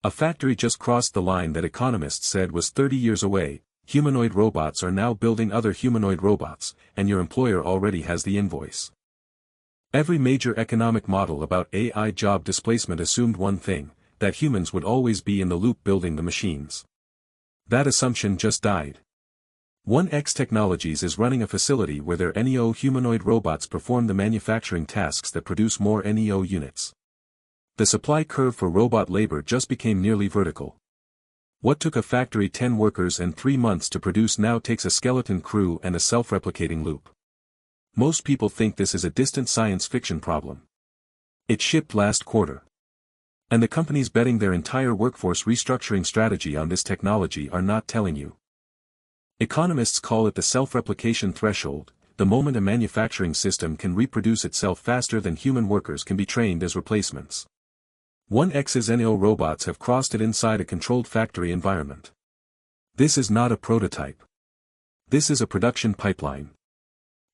A factory just crossed the line that economists said was 30 years away. Humanoid robots are now building other humanoid robots, and your employer already has the invoice. Every major economic model about AI job displacement assumed one thing, that humans would always be in the loop building the machines. That assumption just died. 1X Technologies is running a facility where their NEO humanoid robots perform the manufacturing tasks that produce more NEO units. The supply curve for robot labor just became nearly vertical. What took a factory 10 workers and 3 months to produce now takes a skeleton crew and a self-replicating loop. Most people think this is a distant science fiction problem. It shipped last quarter. And the companies betting their entire workforce restructuring strategy on this technology are not telling you. Economists call it the self-replication threshold, the moment a manufacturing system can reproduce itself faster than human workers can be trained as replacements. 1X's NEO robots have crossed it inside a controlled factory environment. This is not a prototype. This is a production pipeline.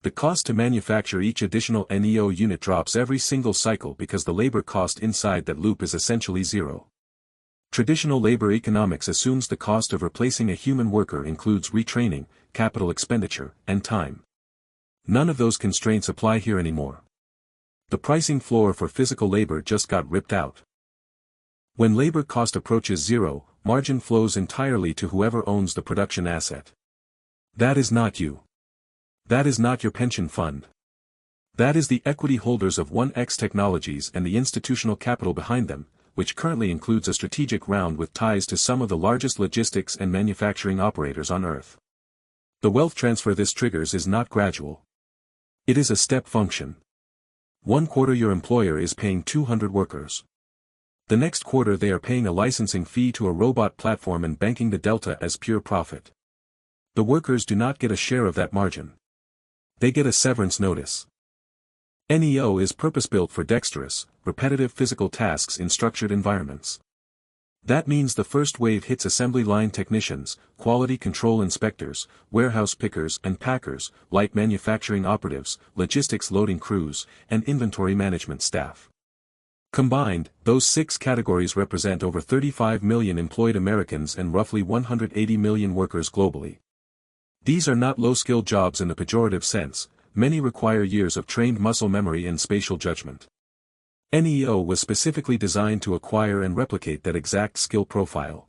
The cost to manufacture each additional NEO unit drops every single cycle because the labor cost inside that loop is essentially zero. Traditional labor economics assumes the cost of replacing a human worker includes retraining, capital expenditure, and time. None of those constraints apply here anymore. The pricing floor for physical labor just got ripped out. When labor cost approaches zero, margin flows entirely to whoever owns the production asset. That is not you. That is not your pension fund. That is the equity holders of 1X Technologies and the institutional capital behind them, which currently includes a strategic round with ties to some of the largest logistics and manufacturing operators on Earth. The wealth transfer this triggers is not gradual. It is a step function. One quarter your employer is paying 200 workers. The next quarter they are paying a licensing fee to a robot platform and banking the delta as pure profit. The workers do not get a share of that margin. They get a severance notice. NEO is purpose-built for dexterous, repetitive physical tasks in structured environments. That means the first wave hits assembly line technicians, quality control inspectors, warehouse pickers and packers, light manufacturing operatives, logistics loading crews, and inventory management staff. Combined, those 6 categories represent over 35 million employed Americans and roughly 180 million workers globally. These are not low-skilled jobs in the pejorative sense, many require years of trained muscle memory and spatial judgment. NEO was specifically designed to acquire and replicate that exact skill profile.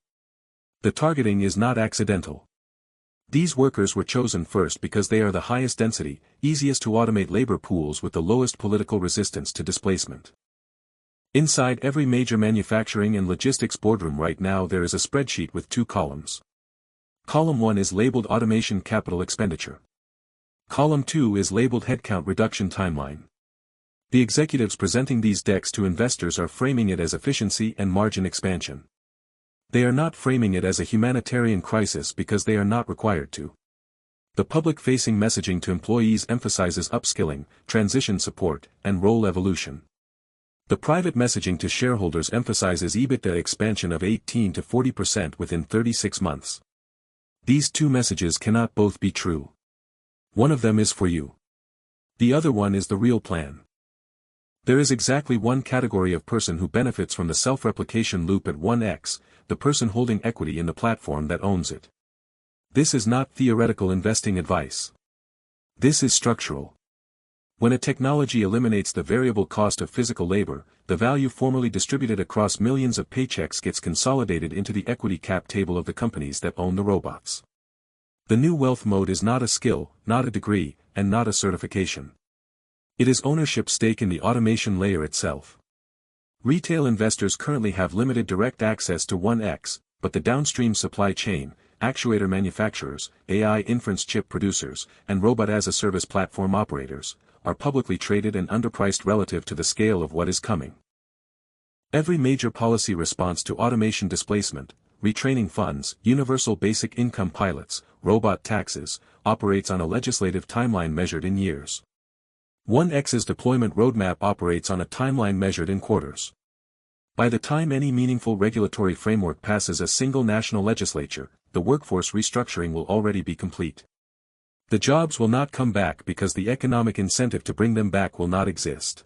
The targeting is not accidental. These workers were chosen first because they are the highest density, easiest to automate labor pools with the lowest political resistance to displacement. Inside every major manufacturing and logistics boardroom right now there is a spreadsheet with 2 columns. Column 1 is labeled Automation Capital Expenditure. Column 2 is labeled Headcount Reduction Timeline. The executives presenting these decks to investors are framing it as efficiency and margin expansion. They are not framing it as a humanitarian crisis because they are not required to. The public-facing messaging to employees emphasizes upskilling, transition support, and role evolution. The private messaging to shareholders emphasizes EBITDA expansion of 18 to 40% within 36 months. These 2 messages cannot both be true. One of them is for you. The other one is the real plan. There is exactly one category of person who benefits from the self-replication loop at 1X, the person holding equity in the platform that owns it. This is not theoretical investing advice. This is structural. When a technology eliminates the variable cost of physical labor, the value formerly distributed across millions of paychecks gets consolidated into the equity cap table of the companies that own the robots. The new wealth mode is not a skill, not a degree, and not a certification. It is ownership stake in the automation layer itself. Retail investors currently have limited direct access to 1X, but the downstream supply chain, actuator manufacturers, AI inference chip producers, and robot-as-a-service platform operators, are publicly traded and underpriced relative to the scale of what is coming. Every major policy response to automation displacement, retraining funds, universal basic income pilots, robot taxes, operates on a legislative timeline measured in years. 1X's deployment roadmap operates on a timeline measured in quarters. By the time any meaningful regulatory framework passes a single national legislature, the workforce restructuring will already be complete. The jobs will not come back because the economic incentive to bring them back will not exist.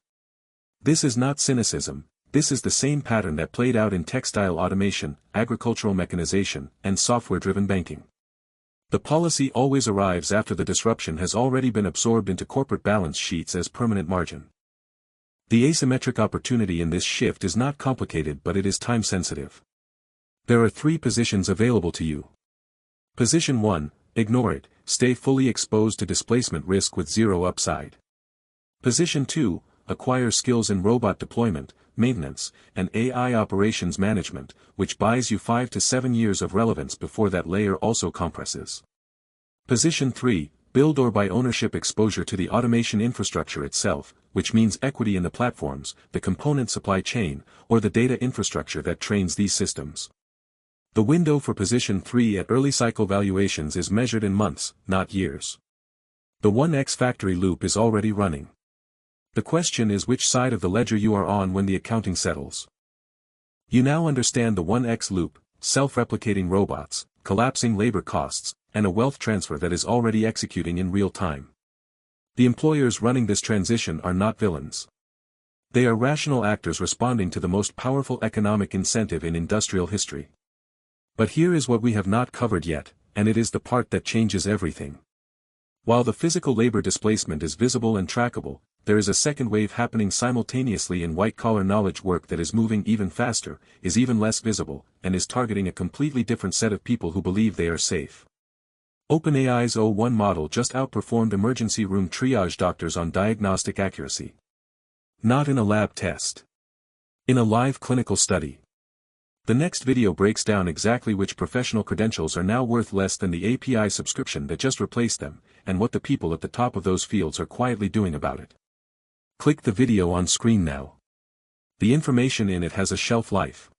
This is not cynicism, This is the same pattern that played out in textile automation, agricultural mechanization, and software-driven banking. The policy always arrives after the disruption has already been absorbed into corporate balance sheets as permanent margin. The asymmetric opportunity in this shift is not complicated, but it is time-sensitive. There are 3 positions available to you. Position 1, ignore it, stay fully exposed to displacement risk with zero upside. Position 2, acquire skills in robot deployment, maintenance, and AI operations management, which buys you 5 to 7 years of relevance before that layer also compresses. Position 3, build or buy ownership exposure to the automation infrastructure itself, which means equity in the platforms, the component supply chain, or the data infrastructure that trains these systems. The window for position 3 at early cycle valuations is measured in months, not years. The 1x factory loop is already running. The question is which side of the ledger you are on when the accounting settles. You now understand the 1x loop, self-replicating robots, collapsing labor costs, and a wealth transfer that is already executing in real time. The employers running this transition are not villains. They are rational actors responding to the most powerful economic incentive in industrial history. But here is what we have not covered yet, and it is the part that changes everything. While the physical labor displacement is visible and trackable, there is a second wave happening simultaneously in white-collar knowledge work that is moving even faster, is even less visible, and is targeting a completely different set of people who believe they are safe. OpenAI's O1 model just outperformed emergency room triage doctors on diagnostic accuracy. Not in a lab test. In a live clinical study. The next video breaks down exactly which professional credentials are now worth less than the API subscription that just replaced them, and what the people at the top of those fields are quietly doing about it. Click the video on screen now. The information in it has a shelf life.